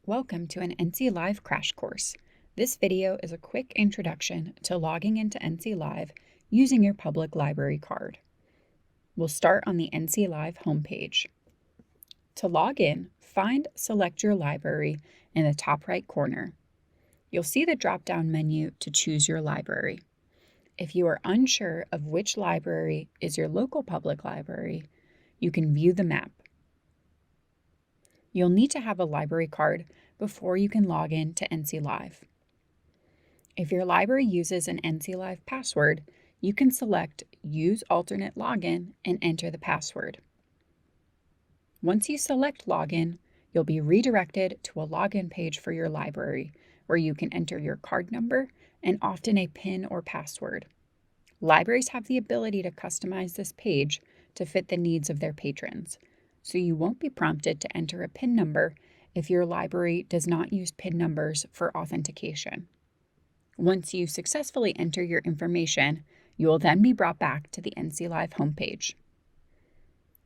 Welcome to an NC Live crash course. This video is a quick introduction to logging into NC Live using your public library card. We'll start on the NC Live homepage. To log in, select your library in the top right corner. You'll see the drop-down menu to choose your library. If you are unsure of which library is your local public library, you can view the map. You'll need to have a library card before you can log in to NC Live. If your library uses an NC Live password, you can select Use Alternate Login and enter the password. Once you select Login, you'll be redirected to a login page for your library, where you can enter your card number and often a PIN or password. Libraries have the ability to customize this page to fit the needs of their patrons, so you won't be prompted to enter a PIN number if your library does not use PIN numbers for authentication. Once you successfully enter your information, you will then be brought back to the NC Live homepage.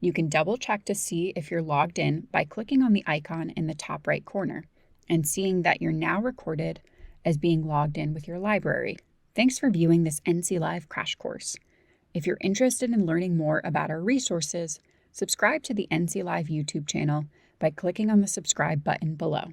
You can double check to see if you're logged in by clicking on the icon in the top right corner and seeing that you're now recorded as being logged in with your library. Thanks for viewing this NC Live crash course. If you're interested in learning more about our resources, subscribe to the NC Live YouTube channel by clicking on the subscribe button below.